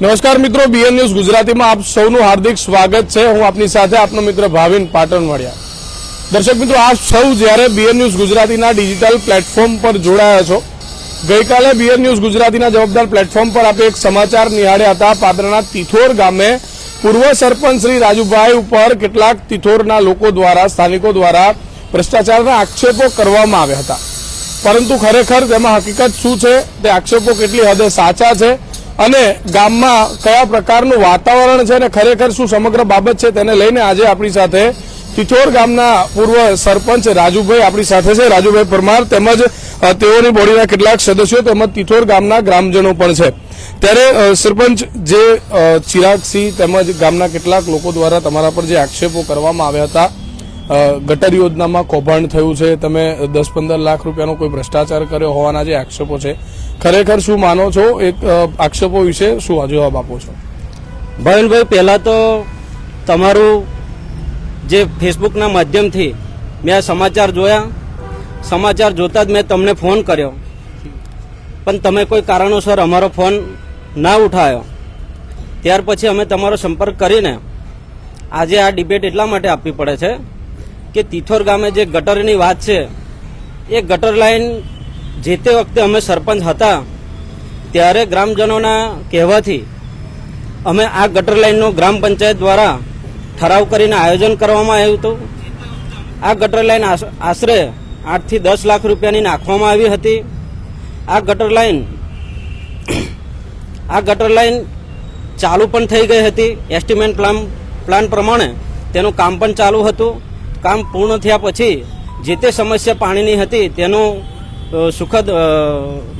નમસ્કાર મિત્રો, BN news ગુજરાતીમાં આપ સૌનું હાર્દિક સ્વાગત છે। હું આપની સાથે આપનો મિત્ર ભાવિન પાટણવાડિયા। દર્શક મિત્રો, આપ સૌ જ્યારે બીએન ન્યૂઝ ગુજરાતીના ડિજિટલ પ્લેટફોર્મ પર જોડાયા છો, ગઈકાલે બીએન ન્યૂઝ ગુજરાતીના જવાબદાર પ્લેટફોર્મ પર આપણે એક સમાચાર નિહાળ્યા હતા। પાદરના તિથોર ગામે પૂર્વ સરપંચ શ્રી રાજુભાઈ ઉપર કેટલાક તિથોરના લોકો દ્વારા, સ્થાનિકો દ્વારા ભ્રષ્ટાચારના આક્ષેપો કરવામાં આવ્યા હતા, પરંતુ ખરેખર તેમાં હકીકત શું છે, તે આક્ષેપો કેટલી હદે સાચા છે અને ગામમાં કયા પ્રકારનું વાતાવરણ છે અને ખરેખર શું સમગ્ર બાબત છે, તેને લઈને આજે આપણી સાથે તિથોર ગામના પૂર્વ સરપંચ રાજુભાઈ આપણી સાથે છે, રાજુભાઈ પરમાર, તેમજ તેઓની બોડીના કેટલાક સદસ્યો તેમજ તિથોર ગામના ગ્રામજનો પણ છે। ત્યારે સરપંચ જે ચિરાગસિંહ તેમજ ગામના કેટલાક લોકો દ્વારા તમારા પર જે આક્ષેપો કરવામાં આવ્યા હતા, ગટર યોજનામાં કૌભાંડ થયું છે, તમે 10-15 લાખ રૂપિયાનો કોઈ ભ્રષ્ટાચાર કર્યો હોવાના જે આક્ષેપો છે, ખરેખર શું માનો છો? એક આક્ષેપો વિશે શું જવાબ આપો છો? ભાવિનભાઈ, પહેલા તો તમારું જે ફેસબુકના માધ્યમથી મેં આ સમાચાર જોયા, સમાચાર જોતા જ મેં તમને ફોન કર્યો, પણ તમે કોઈ કારણોસર અમારો ફોન ના ઉઠાવ્યો। ત્યાર પછી અમે તમારો સંપર્ક કરીને આજે આ ડિબેટ એટલા માટે આપવી પડે છે કે તિથોર ગામે જે ગટરની વાત છે, એ ગટર લાઈન જે તે વખતે અમે સરપંચ હતા ત્યારે ગ્રામજનોના કહેવાથી અમે આ ગટર લાઈનનો ગ્રામ પંચાયત દ્વારા ઠરાવ કરીને આયોજન કરવામાં આવ્યું હતું। આ ગટર લાઈન આશરે 8 થી 10 લાખ રૂપિયાની નાખવામાં આવી હતી। આ ગટર લાઈન ચાલુ પણ થઈ ગઈ હતી, એસ્ટિમેટ પ્લાન પ્રમાણે તેનું કામ પણ ચાલુ હતું। કામ પૂર્ણ થયા પછી જે તે સમસ્યા પાણીની હતી તેનું સુખદ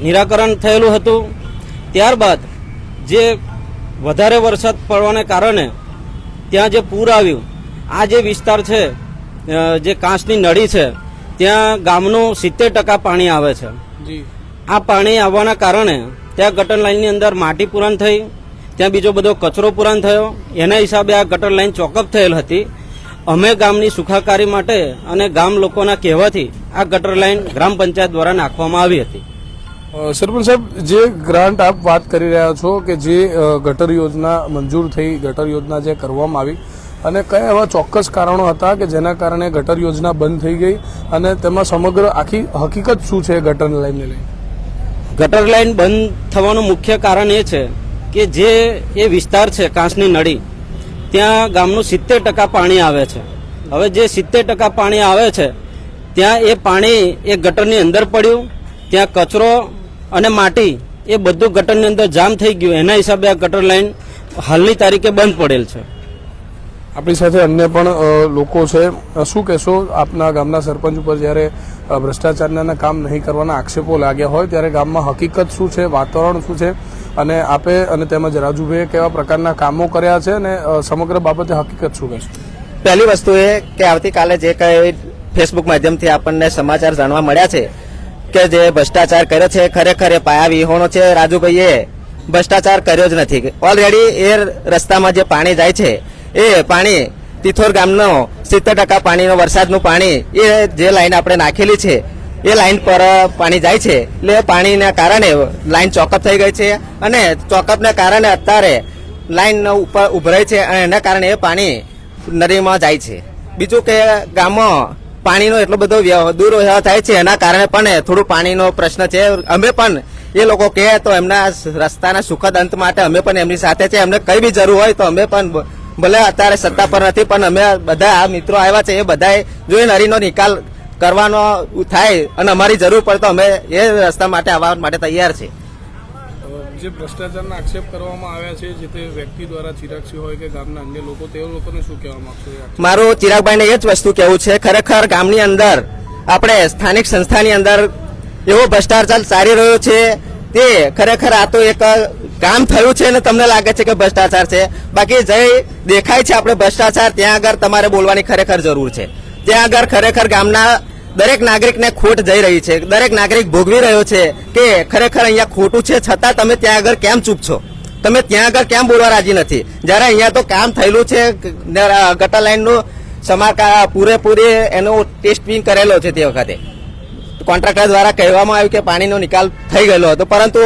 નિરાકરણ થયેલું હતું। ત્યારબાદ જે વધારે વરસાદ પડવાને કારણે ત્યાં જે પૂર આવ્યું, આ જે વિસ્તાર છે, જે કાંસની નળી છે, ત્યાં ગામનું 70% પાણી આવે છે। આ પાણી આવવાના કારણે ત્યાં ગટર લાઈનની અંદર માટી પુરાણ થઈ, ત્યાં બીજો બધો કચરો પુરાણ થયો, એના હિસાબે આ ગટર લાઈન ચોકઅપ થયેલ હતી। અમે ગામની સુખાકારી માટે અને ગામ લોકોના કહેવાથી આ ગટર લાઈન ગ્રામ પંચાયત દ્વારા નાખવામાં આવી હતી। સરપંચ સાહેબ, જે ગ્રાન્ટ આપ વાત કરી રહ્યા છો કે જે ગટર યોજના મંજૂર થઈ, ગટર યોજના જે કરવામાં આવી, અને કયા એવા ચોક્કસ કારણો હતા કે જેના કારણે ગટર યોજના બંધ થઈ ગઈ અને તેમાં સમગ્ર આખી હકીકત શું છે ગટર લાઈનને લઈને? ગટર લાઈન બંધ થવાનું મુખ્ય કારણ એ છે કે જે એ વિસ્તાર છે કાંસની નળી, ત્યાં ગામનું 70% પાણી આવે છે। હવે જે 70% પાણી આવે છે ત્યાં એ પાણી એ ગટરની અંદર પડ્યું, ત્યાં કચરો અને માટી એ બધું ગટરની અંદર જામ થઈ ગયું, એના હિસાબે આ ગટર લાઈન હાલની તારીખે બંધ પડેલ છે। આપણી સાથે અન્ય પણ લોકો છે, શું કહેશો? આપના ગામના સરપંચ ઉપર જ્યારે ભ્રષ્ટાચારના કામ નહીં કરવાના આક્ષેપો લાગ્યા હોય ત્યારે ગામમાં હકીકત શું છે, વાતાવરણ શું છે, અને આપે અને તેમજ રાજુભાઈએ કેવા પ્રકારના કામો કર્યા છે અને સમગ્ર બાબતે હકીકત શું કહેશો? પહેલી વસ્તુ એ કે આવતીકાલે જે કંઈ ફેસબુક માધ્યમથી આપણને સમાચાર જાણવા મળ્યા છે કે જે ભ્રષ્ટાચાર કર્યો છે, ખરેખર એ પાયા વિહોણો છે। રાજુભાઈએ ભ્રષ્ટાચાર કર્યો જ નથી। ઓલરેડી એ રસ્તામાં જે પાણી જાય છે, એ પાણી તિથોર ગામનો 70% પાણીનો વરસાદનું પાણી એ જે લાઈન આપણે નાખેલી છે એ લાઈન પર પાણી જાય છે, એટલે પાણીના કારણે લાઈન ચોકઅપ થઈ ગઈ છે અને ચોકઅપના કારણે અત્યારે લાઈન ઉપર ઉભરાય છે અને એના કારણે એ પાણી નદીમાં જાય છે। બીજું કે ગામમાં પાણીનો એટલો બધો દુર્વ્યવહાર થાય છે, એના કારણે પણ થોડું પાણીનો પ્રશ્ન છે। અમે પણ એ લોકો કહે તો એમના રસ્તાના સુખદ અંત માટે અમે પણ એમની સાથે છે। એમને કઈ બી જરૂર હોય તો અમે પણ, ભલે અત્યારે સત્તા પર નથી પણ અમે બધા આ મિત્રો આવ્યા છે, એ બધાએ જો એ નળીનો નિકાલ કરવાનો થાય અને અમારી જરૂર પડે તો અમે એ રસ્તા માટે આવવા માટે તૈયાર છે। જે ભ્રષ્ટાચારના આક્ષેપ કરવામાં આવ્યા છે જે તે વ્યક્તિ દ્વારા, ચિરાગસિંહ હોય કે ગામના અન્ય લોકો, તે લોકોને શું કહેવા માંગશો? મારું ચિરાગભાઈને એ જ વસ્તુ કહેવું છે, ખરેખર ગામની અંદર આપણે સ્થાનિક સંસ્થાની અંદર એવો ભ્રષ્ટાચાર ચાલી રહ્યો છે, તે ખરેખર આ તો એક કામ થયું છે અને તમને લાગે છે કે ભ્રષ્ટાચાર છે, બાકી જે દેખાય છે આપણે ભ્રષ્ટાચાર, ત્યાં આગળ તમારે બોલવાની ખરેખર જરૂર છે। ત્યાં આગળ ખરેખર ગામના દરેક નાગરિકને ખોટ જઈ રહી છે, દરેક નાગરિક ભોગવી રહ્યો છે કે ખરેખર અહીંયા ખોટું છે, છતાં તમે ત્યાં આગળ કેમ ચૂપ છો? તમે ત્યાં આગળ કેમ બોલવા રાજી નથી? જ્યારે અહીંયા તો કામ થયેલું છે, ગટર લાઈનનું સમારકામ પૂરેપૂરી એનો ટેસ્ટિંગ કરેલો છે, તે વખતે કોન્ટ્રાક્ટર દ્વારા કહેવામાં આવ્યું કે પાણીનો નિકાલ થઈ ગયેલો હતો, પરંતુ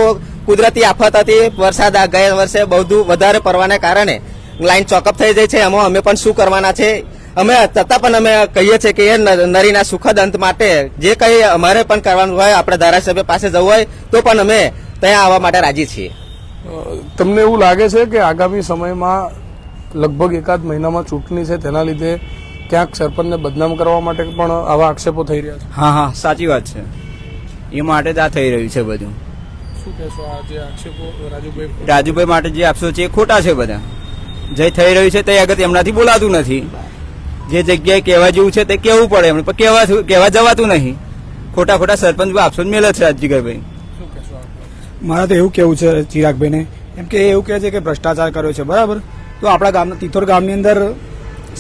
કુદરતી આફત હતી, વરસાદ આ ગયા વર્ષે બહુ વધારે પડવાને કારણે લાઈન ચોકઅપ થઈ જાય છે. એમાં અમે પણ શું કરવાના છે, અમે છતાં પણ અમે કહીએ છીએ કે એ નરીના સુખદ અંત માટે જે કંઈ અમારે પણ કરવાનું હોય, આપણે ધારાસભ્ય પાસે જવું હોય તો પણ અમે ત્યાં આવવા માટે રાજી છીએ. તમને એવું લાગે છે કે આગામી સમયમાં લગભગ એકાદ મહિનામાં ચૂંટણી છે, તેના લીધે ક્યાંક સરપંચને બદનામ કરવા માટે પણ આવા આક્ષેપો થઈ રહ્યા છે? હા સાચી વાત છે. એ માટે જ આ થઈ રહ્યું છે બધું. શું કહેશો આ જે આક્ષેપો રાજુભાઈ માટે જે આપશો છે એ ખોટા છે બધા. જે થઈ રહ્યું છે તે આગળ એમનાથી બોલાતું નથી. જે જગ્યાએ કહેવા જેવું છે તે કહેવું પડે એમને, પણ કહેવા જવાતું નહીં. ખોટા ખોટા સરપંચ આપશો જ મેલે છે રાજજીગરભાઈ. મારે તો એવું કેવું છે ચિરાગભાઈને, એમ કે એ એવું કહે છે કે ભ્રષ્ટાચાર કર્યો છે, બરાબર. તો આપણા ગામના તિથોર ગામની અંદર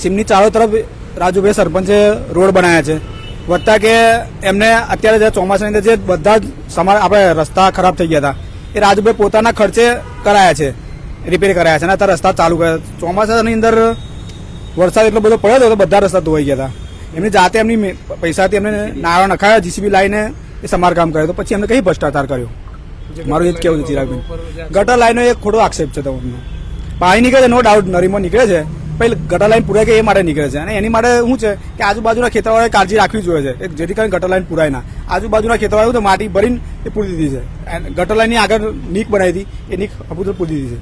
સીમની ચારો તરફ રાજુભાઈ સરપંચે રોડ બનાવ્યા છે. વધતા કે એમને અત્યારે જે ચોમાસાની અંદર જે બધા જ આપણે રસ્તા ખરાબ થઈ ગયા હતા એ રાજુભાઈ પોતાના ખર્ચે કરાયા છે, રિપેર કરાયા છે અને અત્યારે રસ્તા ચાલુ કર્યા. ચોમાસાની અંદર વરસાદ એટલો બધો પડ્યો હતો તો બધા રસ્તા ધોવાઈ ગયા હતા. એમની જાતે એમની પૈસાથી એમને નાળો નખાયા, જીસીબી લાઈને એ સમારકામ કર્યું. તો પછી એમને કઈ ભ્રષ્ટાચાર કર્યો? મારું એ જ કેવું છે ચિરાગભાઈ. ગટર લાઈનનો એક ખોટો આક્ષેપ છે તમને. પાણી નીકળે છે, નો ડાઉટ નરીમાં નીકળે છે, પછી ગટર લાઈન પૂરાય કે એ માટે નીકળે છે. અને એની માટે શું છે કે આજુબાજુના ખેતરવાળાએ કાળજી રાખવી જોઈએ છે, જેથી કરીને ગટર લાઈન પૂરાય ના. આજુબાજુના ખેતરવાળા તો માટી ભરીને એ પૂરી દીધી છે. ગટર લાઈનની આગળ નીક બનાવી હતી, એ નીક અપૂર પૂરી દીધી છે.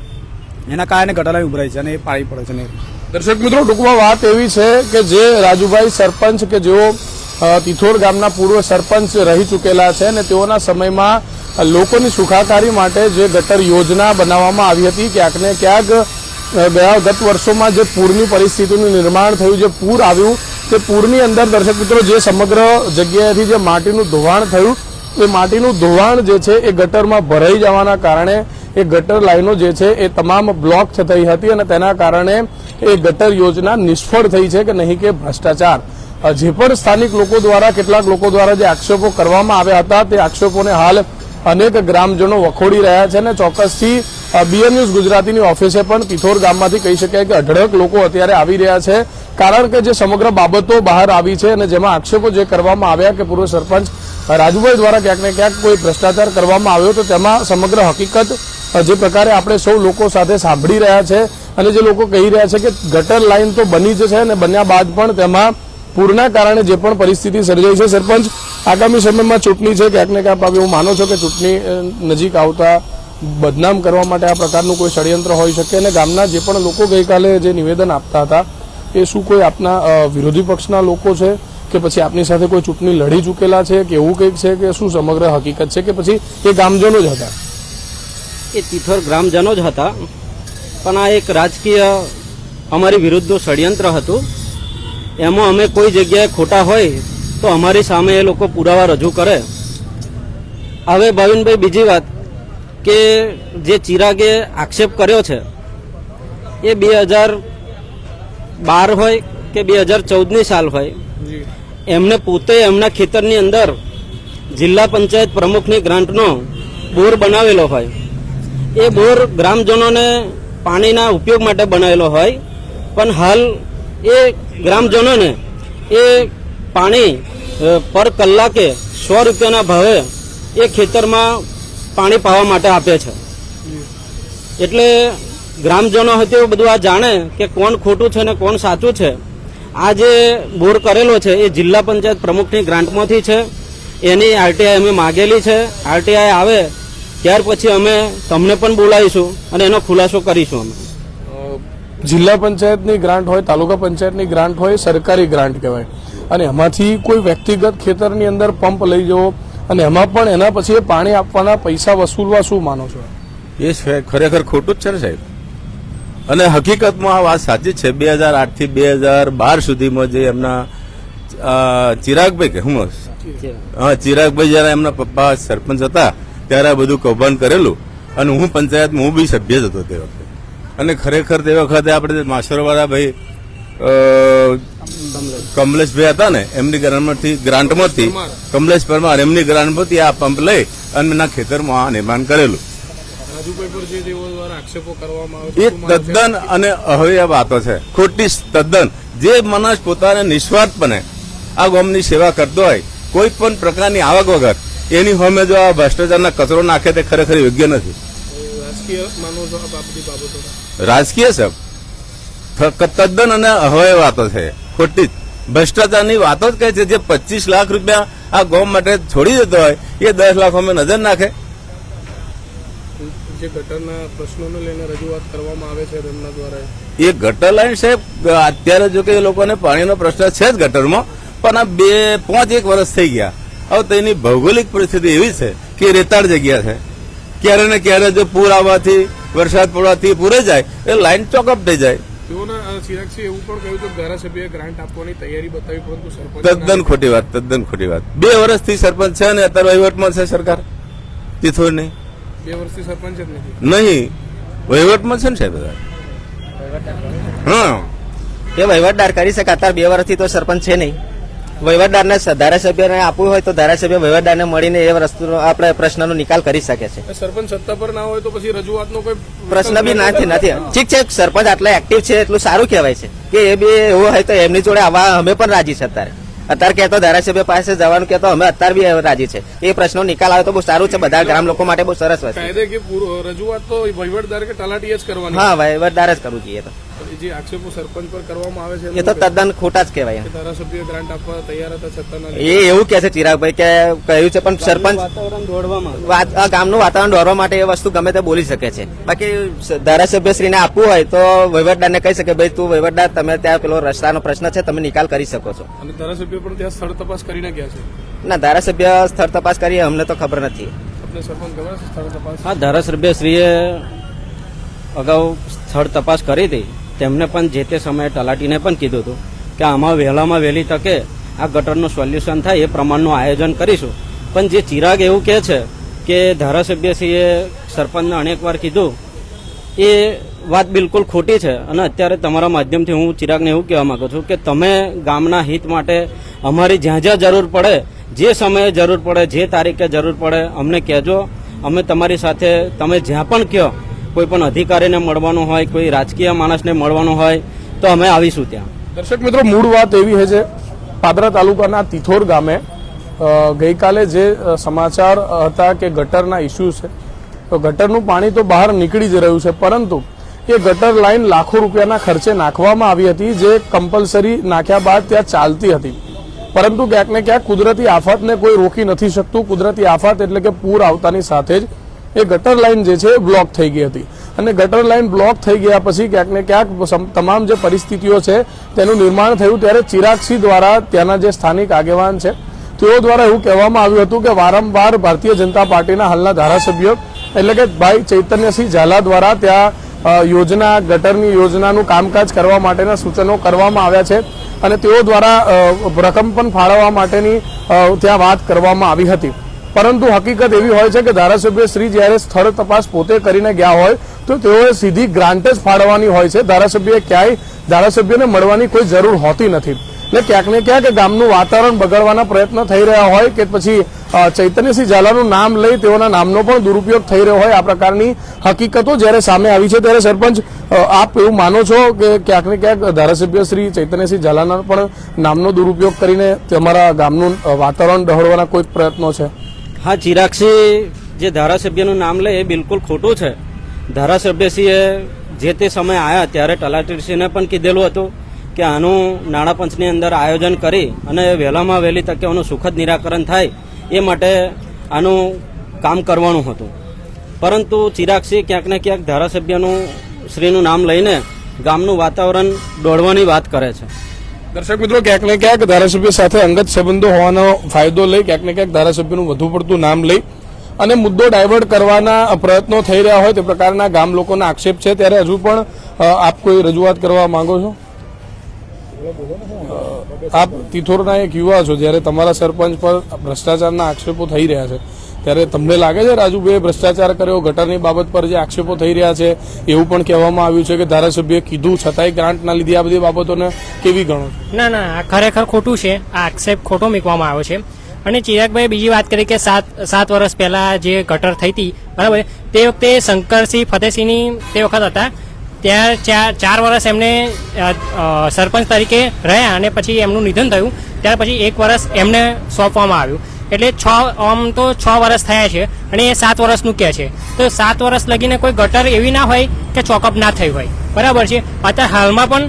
એના કારણે ગટર લાઈન ઉભરાય છે અને એ પાણી પડે છે ને. દર્શક મિત્રો, ટૂંકમાં વાત એવી છે કે જે રાજુભાઈ સરપંચ કે જેઓ તિથોર ગામના પૂર્વ સરપંચ રહી ચૂકેલા છે અને તેઓના સમયમાં લોકોની સુખાકારી માટે જે ગટર યોજના બનાવવામાં આવી હતી, ક્યાંક ને ક્યાંક ગત વર્ષોમાં જે પૂરની પરિસ્થિતિનું નિર્માણ થયું, જે પૂર આવ્યું, તે પૂરની અંદર દર્શક મિત્રો જે સમગ્ર જગ્યાએથી જે માટીનું ધોવાણ થયું, એ માટીનું ધોવાણ જે છે એ ગટરમાં ભરાઈ જવાના કારણે એ ગટર લાઈનો જે છે એ તમામ બ્લોક થઈ હતી અને તેના કારણે એ ગટર યોજના નિષ્ફળ થઈ છે કે નહીં કે ભ્રષ્ટાચાર. જે પણ સ્થાનિક લોકો દ્વારા, કેટલાક લોકો દ્વારા જે આક્ષેપો કરવામાં આવ્યા હતા, તે આક્ષેપોને હાલ અનેક ગ્રામજનો વખોડી રહ્યા છે અને ચોક્કસથી બીએન ન્યૂઝ ગુજરાતીની ઓફિસે પણ તિથોર ગામમાંથી કહી શકાય કે અઢળક લોકો અત્યારે આવી રહ્યા છે, કારણ કે જે સમગ્ર બાબતો બહાર આવી છે અને જેમાં આક્ષેપો જે કરવામાં આવ્યા કે પૂર્વ સરપંચ રાજુભાઈ દ્વારા ક્યાંક ને ક્યાંક કોઈ ભ્રષ્ટાચાર કરવામાં આવ્યો, તો તેમાં સમગ્ર હકીકત જે પ્રકારે આપણે સૌ લોકો સાથે સાંભળી રહ્યા છે અને જે લોકો કહી રહ્યા છે કે ગટર લાઈન તો બની જ છે અને બન્યા બાદ પણ તેમાં પૂરના કારણે જે પણ પરિસ્થિતિ સર્જાઈ છે. સરપંચ, આગામી સમયમાં ચૂંટણી છે, ક્યાંક ને ક્યાંક એવું માનો છો કે ચૂંટણી નજીક આવતા બદનામ કરવા માટે આ પ્રકારનું કોઈ ષડયંત્ર હોઈ શકે? અને ગામના જે પણ લોકો ગઈકાલે જે નિવેદન આપતા હતા એ શું કોઈ આપના વિરોધી પક્ષના લોકો છે કે પછી આપની સાથે કોઈ ચૂંટણી લડી ચૂકેલા છે કે એવું કંઈક છે કે શું સમગ્ર હકીકત છે કે પછી એ ગામજનો જ હતા? એ તિથોર ગ્રામજનો જ હતા, પણ આ એક રાજકીય અમારી વિરુદ્ધનું ષડયંત્ર હતું. એમાં અમે કોઈ જગ્યાએ ખોટા હોય તો અમારી સામે એ લોકો પુરાવા રજૂ કરે. હવે ભાવિનભાઈ, બીજી વાત કે જે આક્ષેપ કર્યો છે એ 2012 હોય કે 2014ની સાલ હોય, એમને પોતે એમના ખેતરની અંદર જિલ્લા પંચાયત પ્રમુખની ગ્રાન્ટનો બોર બનાવેલો હોય. એ બોર ગ્રામજનોને પાણીના ઉપયોગ માટે બનાવેલો હોય, પણ હાલ એ ગ્રામજનોને એ પાણી પર કલાકે 100 રૂપિયાના ભાવે એ ખેતરમાં પાણી પાવા માટે આપે છે. એટલે ગ્રામજનો હતી બધું આ જાણે કે કોણ ખોટું છે ને કોણ સાચું છે. આ જે બોર કરેલો છે એ જિલ્લા પંચાયત પ્રમુખની ગ્રાન્ટમાંથી છે. એની આરટીઆઈ અમે માગેલી છે. આરટીઆઈ આવે ત્યાર પછી અમે તમને પણ બોલાવીશું અને એનો ખુલાસો કરીશું. અમે જિલ્લા પંચાયતની ગ્રાન્ટ હોય, તાલુકા પંચાયતની ગ્રાન્ટ હોય, સરકારી ગ્રાન્ટ કહેવાય, અને એમાંથી કોઈ વ્યક્તિગત ખેતરની અંદર પંપ લઈ જવો અને એમાં પણ એના પછી એ પાણી આપવાના પૈસા વસૂલવા, શું માનો છો? એ ખરેખર ખોટું જ છે ને સાહેબ. અને હકીકતમાં આ વાત સાચી છે. 2008 થી 2012 સુધીમાં જે એમના ચિરાગભાઈ કે હું ચિરાગભાઈ જયારે એમના પપ્પા સરપંચ હતા ત્યારે આ બધું કૌભાંડ કરેલું અને હું પંચાયતમાં હું બી સભ્ય જ હતો તે વખતે. અને ખરેખર તે વખતે આપણે માસરવાળા ભાઈ કમલેશભાઈ હતા ને, એમની ગ્રાન્ટમાંથી કમલેશ પરમાર એમની ગ્રાન્ટમાંથી આ પંપ લઈ અને એમના ખેતરમાં આ નિર્માણ કરેલું. એ તદ્દન અને અહૈયા વાતો છે, ખોટી તદ્દન. જે માણસ પોતાને નિસ્વાર્થપણે આ ગામની સેવા કરતો હોય, કોઈ પણ પ્રકારની આવક વગર, એની સામે જો આ ભ્રષ્ટાચારના કચરો નાખે તે ખરેખર યોગ્ય નથી. રાજકીય માનો છો આપ આ બધી બાબતો? રાજકીય છે તદ્દન અને અહવાય વાતો છે, ખોટી જ ભ્રષ્ટાચારની વાતો જ કહે છે. જે 25 લાખ રૂપિયા આ ગોમ માટે છોડી દેતો હોય એ 10 લાખ અમે નજર નાખે. જે ગટરના પ્રશ્નોને લઈને રજૂઆત કરવામાં આવે છે તેમના દ્વારા, એ ગટર લાઈન સાહેબ અત્યારે જો કે એ લોકોને પાણીનો પ્રશ્ન છે જ ગટરમાં, પણ આ 5-1 વર્ષ થઈ ગયા. હવે તેની ભૌગોલિક પરિસ્થિતિ એવી છે કે રેતાળ જગ્યા છે. ક્યારે ને ક્યારે જો પૂર આવવાથી વરસાદ પડવાથી પૂરે જાય એ લાઈન ચોકઅપ થઈ જાય. તેઓના ચિરાગસિંહ એવું પણ કહ્યું કે ધારાસભ્યએ ગ્રાન્ટ આપવાની તૈયારી બતાવી, પરંતુ સરપંચ તદ્દન ખોટી વાત, તદ્દન ખોટી વાત. 2 વર્ષથી સરપંચ છે ને અત્યારે વહીવટમાં છે સરકાર તિથોર નહીં. 2 વર્ષથી સરપંચ જ નથી. નહીં, વહીવટમાં છે ને સાહેબ બધા. હા, એ વહીવટદાર કરી શકે. અત્યારે 2 વર્ષથી તો સરપંચ છે નહીં. વહીવટદારને ધારાસભ્યને આપવું હોય તો ધારાસભ્ય વહીવટદારને મળીને એ વસ્તુનો આપણે પ્રશ્નનો નિકાલ કરી શકે છે. સરપંચ સત્તા પર ના હોય તો પછી રજૂઆતનો કોઈ પ્રશ્ન બી નથી. ઠીક છે, સરપંચ આટલા એક્ટિવ છે એટલું સારું કહેવાય છે કે એ બી એવું હોય તો એમની જોડે આવા અમે પણ રાજી છે. અત્યારે કહેતો ધારાસભ્ય પાસે જવાનું કહેતો અમે અત્યારે બી રાજી છે. એ પ્રશ્નો નિકાલ આવે તો બહુ સારું છે, બધા ગ્રામ લોકો માટે બહુ સરસ વસ્તુ. કાયદે કે રજૂઆત તો વહીવટદાર કે તલાટીએ જ કરવાની. હા, વહીવટદાર જ કરવું જોઈએ. તો જે આક્ષેપો સરપંચ પર કરવામાં આવે છે એ તો તદ્દન ખોટા જ કહેવાય. ધારાસભ્ય ગ્રાન્ટ આપવા તૈયાર હતા છતાં એ એવું કે છે ચિરાગભાઈ કે કહ્યું છે, પણ સરપંચ વાતાવરણ દોડવામાં ગામનું વાતાવરણ દોરવા માટે એ વસ્તુ ગમે તે બોલી શકે છે. બાકી ધારાસભ્યશ્રીને આપવું હોય તો વહીવટદારને કહી શકે ભાઈ તું વહીવટદાર તમે ત્યાં પેલો રસ્તાનો પ્રશ્ન છે તમે નિકાલ કરી શકો છો. અને ધારાસભ્ય પણ ત્યાં સ્થળ તપાસ કરીને ગયા છે. ના, ધારાસભ્ય સ્થળ તપાસ કરી અમને તો ખબર નથી. આપણે સરપંચ ખબર છે સ્થળ તપાસ? હા, ધારાસભ્યશ્રીએ અગાઉ સ્થળ તપાસ કરી હતી. તેમને પણ જે તે સમયે તલાટીને પણ કીધું હતું કે આમાં વહેલામાં વહેલી તકે આ ગટરનું સોલ્યુશન થાય એ પ્રમાણનું આયોજન કરીશું. પણ જે ચિરાગ એવું કહે છે કે ધારાસભ્યશ્રીએ સરપંચને અનેક વાર કીધું, એ વાત બિલકુલ ખોટી છે. અને અત્યારે તમારા માધ્યમથી હું ચિરાગને એવું કહેવા માંગુ છું કે તમે ગામના હિત માટે અમારી જ્યાં જ્યાં જરૂર પડે, જે સમયે જરૂર પડે, જે તારીખે જરૂર પડે અમને કહેજો. અમે તમારી સાથે તમે જ્યાં પણ કહો, કોઈ પણ અધિકારીને મળવાનું હોય, કોઈ રાજકીય માણસને મળવાનું હોય તો અમે આવીશું ત્યાં. દર્શક મિત્રો, મૂળ વાત એવી છે પાદરા તાલુકાના તિથોર ગામે ગઈકાલે જે સમાચાર હતા કે ગટરના ઇસ્યુ છે, તો ગટરનું પાણી તો બહાર નીકળી જ રહ્યું છે, પરંતુ એ ગટર લાઈન લાખો રૂપિયાના ખર્ચે નાખવામાં આવી હતી, જે કમ્પલસરી નાખ્યા બાદ ત્યાં ચાલતી હતી. પરંતુ ક્યાંક ને ક્યાંક કુદરતી આફતને કોઈ રોકી નથી શકતું. કુદરતી આફત એટલે કે પૂર આવતાની સાથે જ એ ગટર લાઈન જે છે બ્લોક થઈ ગઈ હતી. અને ગટર લાઈન બ્લોક થઈ ગયા પછી ક્યાંક ને ક્યાંક તમામ જે પરિસ્થિતિઓ છે તેનું નિર્માણ થયું. ત્યારે ચિરાગસિંહ દ્વારા ત્યાંના જે સ્થાનિક આગેવાન છે તેઓ દ્વારા એવું કહેવામાં આવ્યું હતું કે વારંવાર ભારતીય જનતા પાર્ટીના હાલના ધારાસભ્યો એટલે કે ભાઈ ચૈતન્યસિંહ ઝાલા દ્વારા ત્યાં યોજના ગટરની યોજનાનું કામકાજ કરવા માટેના સૂચનો કરવામાં આવ્યા છે અને તેઓ દ્વારા રકમ પણ ફાળવવા માટેની ત્યાં વાત કરવામાં આવી હતી. પરંતુ હકીકત એવી હોય છે કે ધારાસભ્ય શ્રી જ્યારે સ્થળ તપાસ પોતે કરીને ગયા હોય તો તેઓએ સીધી ગ્રાન્ટ જ ફાળવવાની હોય છે. ધારાસભ્યને મળવાની કોઈ જરૂર હોતી નથી. એટલે ક્યાંક ને ક્યાંક ગામનું વાતાવરણ બગાડવાના પ્રયત્ન થઈ રહ્યા હોય કે પછી ચૈતન્યસિંહ ઝાલાનું નામ લઈ તેઓના નામનો પણ દુરુપયોગ થઈ રહ્યો હોય, આ પ્રકારની હકીકતો જ્યારે સામે આવી છે. ત્યારે સરપંચ, આપ એવું માનો છો કે ક્યાંક ને ક્યાંક ધારાસભ્ય શ્રી ચૈતન્યસિંહ ઝાલાના પણ નામનો દુરુપયોગ કરીને તમારા ગામનું વાતાવરણ ડહોળવાના કોઈ પ્રયત્નો છે? હા, ચિરાગસિંહ જે ધારાસભ્યનું નામ લે એ બિલકુલ ખોટું છે. ધારાસભ્યશ્રીએ જે તે સમયે આવ્યા ત્યારે તલાટીશ્રીને પણ કીધેલું હતું કે આનું નાણાં પંચની અંદર આયોજન કરી અને વહેલામાં વહેલી તકે આનું સુખદ નિરાકરણ થાય એ માટે આનું કામ કરવાનું હતું. પરંતુ ચિરાગસિંહ ક્યાંક ને ક્યાંક ધારાસભ્યનું શ્રીનું નામ લઈને ગામનું વાતાવરણ દોડવાની વાત કરે છે. દર્શક મિત્રો, ક્યાંક ને ક્યાંક ધારાસભ્ય સાથે અંગત સંબંધો હોવાનો ફાયદો લઈ ક્યાંક ને ક્યાંક ધારાસભ્યનું વધુ પડતું નામ લઈ અને મુદ્દો ડાયવર્ટ કરવાના પ્રયત્નો થઈ રહ્યા હોય તે પ્રકારના ગામ લોકોના આક્ષેપ છે. ત્યારે હજુ પણ આપ કોઈ રજૂઆત કરવા માંગો છો? આપ તિથોરના એક યુવા છો, જ્યારે તમારા સરપંચ પર ભ્રષ્ટાચારના આક્ષેપો થઈ રહ્યા છે ત્યારે તમને લાગે છે રાજુભાઈએ ભ્રષ્ટાચાર કર્યો? ગટરની બાબત પર જે આક્ષેપો થઈ રહ્યા છે એવું પણ કહેવામાં આવ્યું છે કે ધારાસભ્યએ કીધું છતાંય ગ્રાન્ટ ના લીધી. આ બધી બાબતોને કેવી ગણો? ના, આ ખરેખર ખોટું છે. આ આક્ષેપ ખોટો મૂકવામાં આવ્યો છે. અને ચિરાગભાઈ બીજી વાત કરી કે 7 વર્ષ પહેલા જે ગટર થઈ હતી, બરાબર, તે વખતે શંકરસિંહ ફતેહસિંહની તે વખત હતા. ત્યાં 4 વર્ષ એમને સરપંચ તરીકે રહ્યા અને પછી એમનું નિધન થયું. ત્યાર પછી 1 વર્ષ એમને સોંપવામાં આવ્યું. એટલે આમ તો 6 વર્ષ થયા છે અને એ 7 વર્ષનું કહે છે. તો 7 વર્ષ લગીને કોઈ ગટર એવી ના હોય કે ચોકઅપ ના થઈ હોય, બરાબર છે. અત્યારે હાલમાં પણ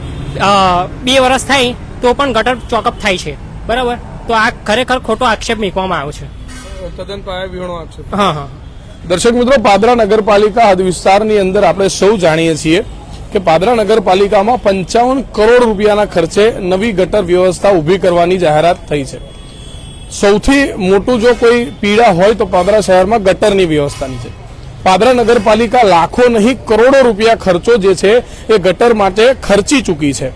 2 વર્ષ થાય તો પણ ગટર ચોકઅપ થાય છે, બરાબર. તો આ ખરેખર ખોટો આક્ષેપ મૂકવામાં આવ્યો છે. તદ્દન પાયાવિહોણો આક્ષેપ. હા. દર્શક મિત્રો, પાદરા નગરપાલિકા હદ વિસ્તારની અંદર આપણે સૌ જાણીએ છીએ કે પાદરા નગરપાલિકામાં 55 કરોડ રૂપિયાના ખર્ચે નવી ગટર વ્યવસ્થા ઊભી કરવાની જાહેરાત થઈ છે. સૌથી મોટું જો કોઈ પીડા હોય તો પાદરા શહેરમાં ગટરની વ્યવસ્થાની છે. પાદરા નગરપાલિકા લાખો નહીં કરોડો રૂપિયા ખર્ચો જે છે એ ગટર માટે ખર્ચી ચૂકી છે.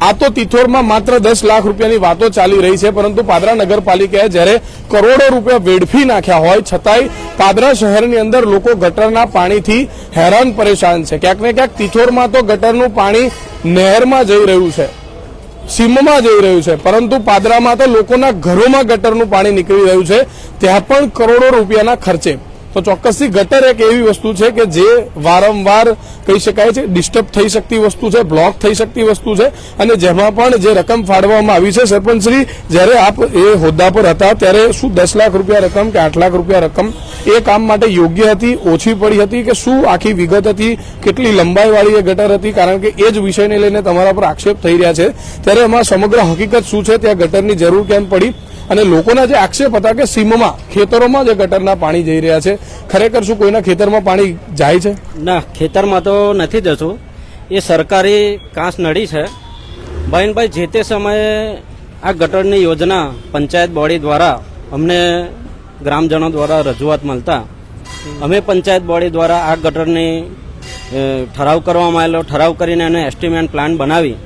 આ તો તિથોરમાં માત્ર 10 લાખ રૂપિયાની વાતો ચાલી રહી છે, પરંતુ પાદરા નગરપાલિકાએ જ્યારે કરોડો રૂપિયા વેડફી નાખ્યા હોય છતાંય પાદરા શહેરની અંદર લોકો ગટરના પાણીથી હેરાન પરેશાન છે. ક્યાંક ને ક્યાંક તિથોરમાં તો ગટરનું પાણી નહેરમાં જઈ રહ્યું છે, સીમમાં જઈ રહ્યું છે, પરંતુ પાદરામાં તો લોકોના ઘરોમાં ગટરનું પાણી નીકળી રહ્યું છે, ત્યાં પણ કરોડો રૂપિયાના ખર્ચે. તો ચોક્કસથી ગટર એક એવી વસ્તુ છે કે જે વારંવાર કહી શકાય છે ડિસ્ટર્બ થઈ શકતી વસ્તુ છે, બ્લોક થઈ શકતી વસ્તુ છે, અને જેમાં પણ જે રકમ ફાળવવામાં આવી છે. સરપંચશ્રી, જ્યારે આપ એ હોદ્દા પર હતા ત્યારે શું 10 લાખ રૂપિયા રકમ કે 8 લાખ રૂપિયા રકમ એ કામ માટે યોગ્ય હતી, ઓછી પડી હતી, કે શું આખી વિગત હતી, કેટલી લંબાઈવાળી એ ગટર હતી? કારણ કે એ જ વિષયને લઈને તમારા પર આક્ષેપ થઈ રહ્યા છે, ત્યારે એમાં સમગ્ર હકીકત શું છે, ત્યાં ગટરની જરૂર કેમ પડી, અને લોકોના જે આક્ષેપ હતા કે સીમમાં ખેતરોમાં જે ગટરના પાણી જઈ રહ્યા છે, ખરેખર શું કોઈના ખેતરમાં પાણી જાય છે? ના, ખેતરમાં તો નથી જતું. એ સરકારી કાંસ નળી છે. ભાઈનભાઈ, જે તે સમયે આ ગટરની યોજના પંચાયત બોડી દ્વારા અમને ગ્રામજનો દ્વારા રજૂઆત મળતા અમે પંચાયત બોડી દ્વારા આ ગટરની ઠરાવ કરવામાં આવેલો. ઠરાવ કરીને એને એસ્ટિમેટ પ્લાન બનાવી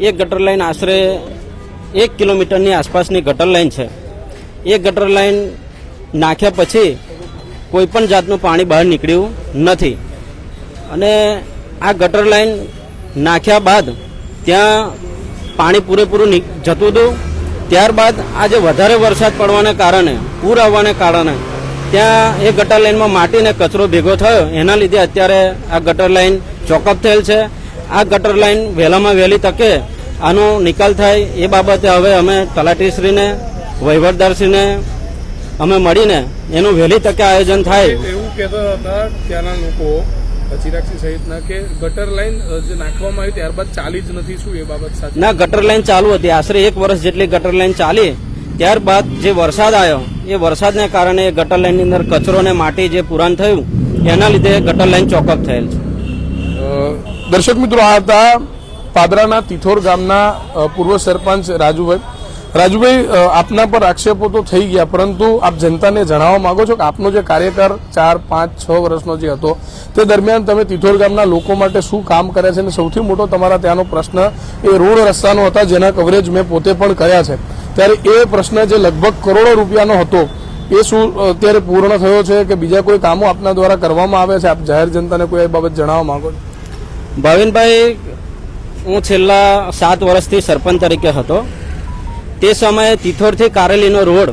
એક ગટર લાઈન આશરે 1 કિલોમીટરની આસપાસની ગટર લાઈન છે. એ ગટર લાઈન નાખ્યા પછી કોઈ પણ જાતનું પાણી બહાર નીકળ્યું નથી. અને આ ગટર લાઈન નાખ્યા બાદ ત્યાં પાણી પૂરેપૂરું જતું હતું. ત્યારબાદ આજે વધારે વરસાદ પડવાને કારણે, પૂર આવવાને કારણે ત્યાં એ ગટર લાઈનમાં માટી અને કચરો ભેગો થયો. એના લીધે અત્યારે આ ગટર લાઈન ચોકઅપ થયેલ છે. આ ગટર લાઈન વહેલામાં વહેલી તકે આનો નિકાલ થાય એ બાબતે હવે અમે તલાટીશ્રીને, વહીવટદારશ્રીને અમે મળીને એનું વહેલી તકે આયોજન થાય. એવું કહેતા હતા ત્યાંના લોકો, ચિરાગસિંહ સહિતના, કે ગટર લાઈન જે નાખવામાં આવી ત્યારબાદ ચાલી જ નથી. શું એ બાબત સાચી? ના, ગટર લાઈન ચાલુ હતી. આશરે 1 વર્ષ જેટલી ગટર લાઈન ચાલી. ત્યારબાદ જે વરસાદ આવ્યો એ વરસાદને કારણે ગટર લાઈનની અંદર કચરો અને માટી જે પુરાણ થયું એના લીધે ગટર લાઈન ચોકઅપ થયેલ છે. દર્શક મિત્રો, આ હતા પાદરાના તિથોર ગામના પૂર્વ સરપંચ રાજુભાઈ. આપના પર આક્ષેપો તો થઈ ગયા, પરંતુ આપ જનતાને જણાવવા માંગો છો કે આપનો જે કાર્યકાળ 4, 5, 6 વર્ષનો જે હતો તે દરમિયાન તમે તિથોર ગામના લોકો માટે શું કામ કર્યા છે, અને સૌથી મોટો તમારા ત્યાંનો પ્રશ્ન એ રોડ રસ્તાનો હતા, જેના કવરેજ મેં પોતે પણ કર્યા છે. ત્યારે એ પ્રશ્ન જે લગભગ કરોડો રૂપિયાનો હતો એ શું અત્યારે પૂર્ણ થયો છે કે બીજા કોઈ કામો આપના દ્વારા કરવામાં આવે છે? આપ જાહેર જનતાને કોઈ એ બાબત જણાવવા માંગો છો? ભાવિનભાઈ, હું છેલ્લા 7 વર્ષથી સરપંચ તરીકે હતો. તે સમયે તિથોરથી કારેલીનો રોડ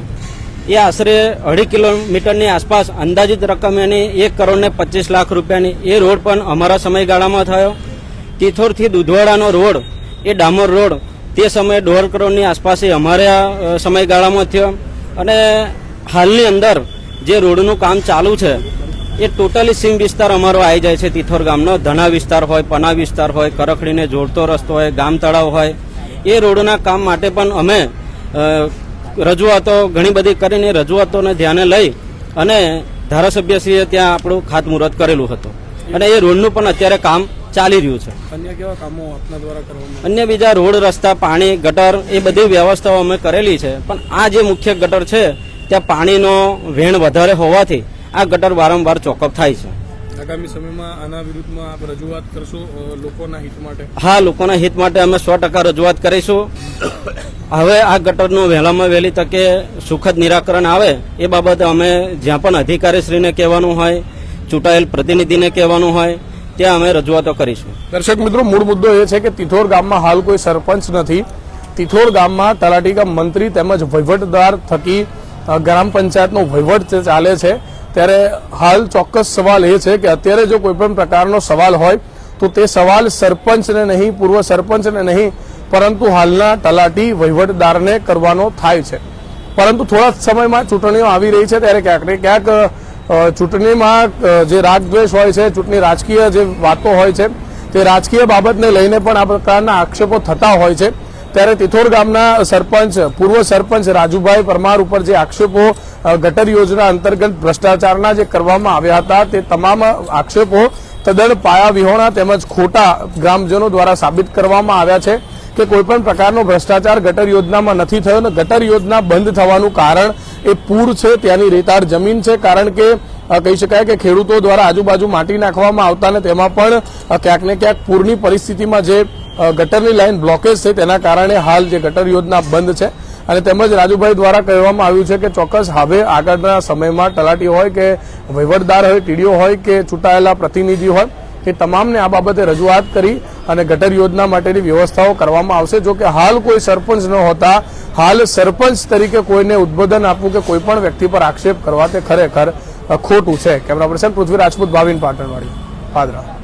એ આશરે 2.5 કિલોમીટરની આસપાસ અંદાજિત રકમ એની 1,25 લાખ રૂપિયાની એ રોડ પણ અમારા સમયગાળામાં થયો. તિથોરથી દુધવાડાનો રોડ એ ડામર રોડ તે સમયે 1.5 કરોડની આસપાસ એ અમારા સમયગાળામાં થયો. અને હાલની અંદર જે રોડનું કામ ચાલુ છે એ ટોટલી સીમ વિસ્તાર અમારો આવી જાય છે. તિથોર ગામનો ધના વિસ્તાર હોય, પના વિસ્તાર હોય, કરખડીને જોડતો રસ્તો હોય, ગામ તળાવ હોય, એ રોડના કામ માટે પણ અમે રજૂઆતો ઘણી બધી કરીને રજૂઆતોને ધ્યાને લઈ અને ધારાસભ્યશ્રીએ ત્યાં આપણું ખાતમુહૂર્ત કરેલું હતું. અને એ રોડનું પણ અત્યારે કામ ચાલી રહ્યું છે. અન્ય કેવા કામો આપના દ્વારા કરવામાં? અન્ય બીજા રોડ, રસ્તા, પાણી, ગટર એ બધી વ્યવસ્થાઓ અમે કરેલી છે. પણ આ જે મુખ્ય ગટર છે ત્યાં પાણીનો વહેણ વધારે હોવાથી આ ગટર વારંવાર ચોકઅપ થાય છે. આગામી સમયમાં આના વિરુદ્ધમાં આપ રજૂઆત કરશો લોકોના હિત માટે? હા, લોકોના હિત માટે અમે 100% રજૂઆત કરીશું. હવે આ ગટરનું વહેલામાં વહેલી તકે સુખદ નિરાકરણ આવે એ બાબતે અમે જ્યાં પણ અધિકારીશ્રીને કહેવાનું હોય, ચૂંટાયેલ પ્રતિનિધિને કહેવાનું હોય ત્યાં અમે રજૂઆતો કરીશું. દર્શક મિત્રો, મૂળ મુદ્દો એ છે કે તિથોર ગામમાં હાલ કોઈ સરપંચ નથી. તિથોર ગામમાં તલાટી કમ મંત્રી તેમજ વહીવટદાર થકી ગ્રામ પંચાયતનો વહીવટ ચાલે છે. ત્યારે હાલ ચોક્કસ સવાલ એ છે કે અત્યારે જો કોઈ પણ પ્રકારનો સવાલ હોય તો તે સવાલ સરપંચને નહીં, પૂર્વ સરપંચને નહીં, પરંતુ હાલના તલાટી વહીવટદારને કરવાનો થાય છે. પરંતુ થોડા જ સમયમાં ચૂંટણીઓ આવી રહી છે ત્યારે ક્યાંક ને ક્યાંક ચૂંટણીમાં જે રાગદ્વેષ હોય છે, ચૂંટણી રાજકીય જે વાતો હોય છે તે રાજકીય બાબતને લઈને પણ આ પ્રકારના આક્ષેપો થતા હોય છે. ત્યારે તિથોર ગામના સરપંચ, પૂર્વ સરપંચ રાજુભાઈ પરમાર ઉપર જે આક્ષેપો ગટર યોજના અંતર્ગત ભ્રષ્ટાચારના જે કરવામાં આવ્યા હતા તે તમામ આક્ષેપો તદ્દન પાયાવિહોણા તેમજ ખોટા ગ્રામજનો દ્વારા સાબિત કરવામાં આવ્યા છે કે કોઈપણ પ્રકારનો ભ્રષ્ટાચાર ગટર યોજનામાં નથી થયો અને ગટર યોજના બંધ થવાનું કારણ એ પૂર છે, ત્યાંની રેતાળ જમીન છે. કારણ કે કહી શકાય કે ખેડૂતો દ્વારા આજુબાજુ માટી નાખવામાં આવતા ને તેમાં પણ ક્યાંક ને ક્યાંક પૂરની પરિસ્થિતિમાં જે ગટરની લાઈન બ્લોકેજ છે તેના કારણે હાલ જે ગટર યોજના બંધ છે. અને તેમજ રાજુભાઈ દ્વારા કહેવામાં આવ્યું છે કે ચોક્કસ હવે આગળના સમયમાં તલાટી હોય કે વહીવટદાર હોય, ટીડીઓ હોય કે ચૂંટાયેલા પ્રતિનિધિ હોય એ તમામને આ બાબતે રજૂઆત કરી અને ગટર યોજના માટેની વ્યવસ્થાઓ કરવામાં આવશે. જો કે હાલ કોઈ સરપંચ ન હોતા હાલ સરપંચ તરીકે કોઈને ઉદ્બોધન આપવું કે કોઈ પણ વ્યક્તિ પર આક્ષેપ કરવા તે ખરેખર ખોટું છે. કેમેરા પર્સન પૃથ્વી રાજપૂત, ભાવિન પાટણવાડી, પાદરા.